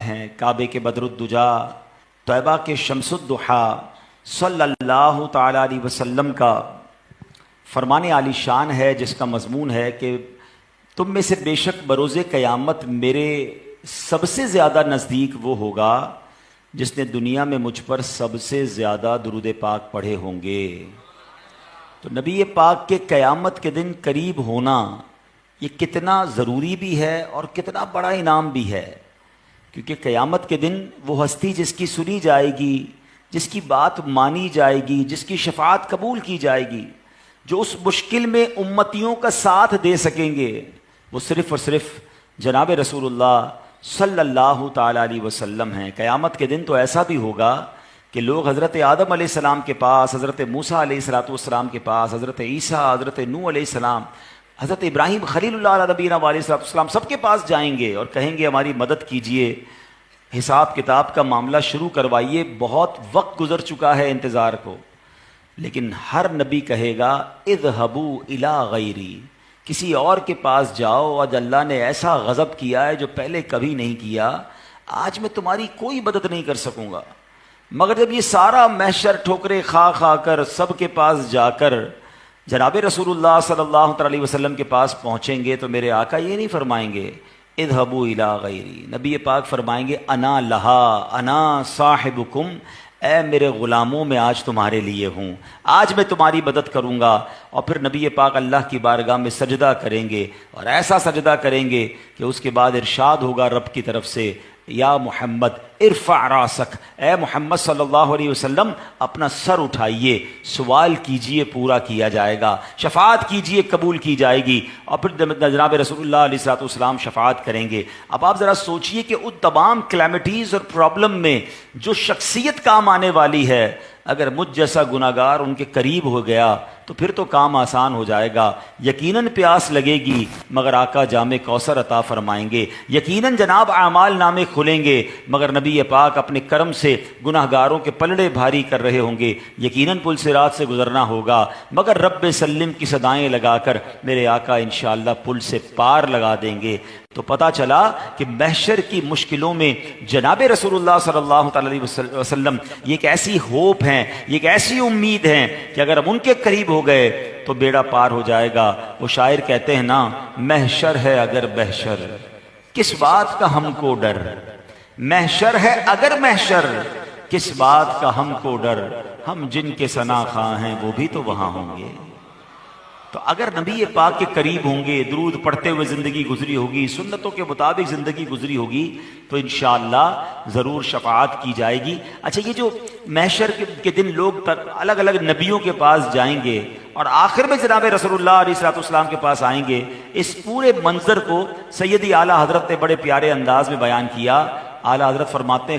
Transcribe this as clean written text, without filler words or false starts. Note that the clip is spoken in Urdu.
ہیں کعبے کے بدرالدجا، طیبہ کے شمس الضحیٰ صلی اللہ تعالی علیہ وسلم کا فرمان عالی شان ہے، جس کا مضمون ہے کہ تم میں سے بے شک بروز قیامت میرے سب سے زیادہ نزدیک وہ ہوگا جس نے دنیا میں مجھ پر سب سے زیادہ درود پاک پڑھے ہوں گے۔ تو نبی پاک کے قیامت کے دن قریب ہونا یہ کتنا ضروری بھی ہے اور کتنا بڑا انعام بھی ہے، کیونکہ قیامت کے دن وہ ہستی جس کی سنی جائے گی، جس کی بات مانی جائے گی، جس کی شفاعت قبول کی جائے گی، جو اس مشکل میں امتیوں کا ساتھ دے سکیں گے، وہ صرف اور صرف جناب رسول اللہ صلی اللہ تعالی علیہ وسلم ہیں۔ قیامت کے دن تو ایسا بھی ہوگا کہ لوگ حضرت آدم علیہ السلام کے پاس، حضرت موسیٰ علیہ السلام کے پاس، حضرت عیسیٰ، حضرت نوح علیہ السلام، حضرت ابراہیم خلیل اللہ علیہ نبینا علیہ السلام سب کے پاس جائیں گے اور کہیں گے ہماری مدد کیجئے، حساب کتاب کا معاملہ شروع کروائیے، بہت وقت گزر چکا ہے انتظار کو۔ لیکن ہر نبی کہے گا اذهبوا الی غیری، کسی اور کے پاس جاؤ، آج اللہ نے ایسا غضب کیا ہے جو پہلے کبھی نہیں کیا، آج میں تمہاری کوئی مدد نہیں کر سکوں گا۔ مگر جب یہ سارا محشر ٹھوکرے کھا کھا کر سب کے پاس جا کر جناب رسول اللہ صلی اللہ علیہ وسلم کے پاس پہنچیں گے تو میرے آقا یہ نہیں فرمائیں گے اذهبوا الی غیری، نبی پاک فرمائیں گے انا لہا انا صاحبکم، اے میرے غلاموں میں آج تمہارے لیے ہوں، آج میں تمہاری مدد کروں گا۔ اور پھر نبی پاک اللہ کی بارگاہ میں سجدہ کریں گے، اور ایسا سجدہ کریں گے کہ اس کے بعد ارشاد ہوگا رب کی طرف سے یا محمد ارفع راسک، اے محمد صلی اللہ علیہ وسلم اپنا سر اٹھائیے، سوال کیجئے پورا کیا جائے گا، شفاعت کیجئے قبول کی جائے گی۔ اور پھر جناب رسول اللہ علیہ السلام شفاعت کریں گے۔ اب آپ ذرا سوچئے کہ ان تمام کلیمٹیز اور پرابلم میں جو شخصیت کام آنے والی ہے، اگر مجھ جیسا گناہگار ان کے قریب ہو گیا تو پھر تو کام آسان ہو جائے گا۔ یقیناً پیاس لگے گی مگر آقا جام کوثر عطا فرمائیں گے، یقیناً جناب اعمال نامے کھلیں گے مگر نبی پاک اپنے کرم سے گناہگاروں کے پلڑے بھاری کر رہے ہوں گے، یقیناً پل صراط سے گزرنا ہوگا مگر رب سلم کی صدائیں لگا کر میرے آقا انشاءاللہ پل سے پار لگا دیں گے۔ تو پتہ چلا کہ محشر کی مشکلوں میں جناب رسول اللہ صلی اللہ علیہ وسلم یہ ایک ایسی ہوپ ہیں، یہ ایک ایسی امید ہیں کہ اگر ہم ان کے قریب ہو گئے تو بیڑا پار ہو جائے گا۔ وہ شاعر کہتے ہیں نا، محشر ہے اگر محشر کس بات کا ہم کو ڈر، محشر ہے اگر محشر کس بات کا ہم کو ڈر، ہم جن کے ثنا خواں ہیں وہ بھی تو وہاں ہوں گے۔ تو اگر نبی پاک کے قریب ہوں گے، درود پڑھتے ہوئے زندگی گزری ہوگی، سنتوں کے مطابق زندگی گزری ہوگی تو انشاءاللہ ضرور شفاعت کی جائے گی۔ اچھا، یہ جو محشر کے دن لوگ الگ الگ نبیوں کے پاس جائیں گے اور آخر میں جناب رسول اللہ علیہ السلام کے پاس آئیں گے، اس پورے منظر کو سیدی اعلیٰ حضرت نے بڑے پیارے انداز میں بیان کیا۔ اعلیٰ حضرت فرماتے ہیں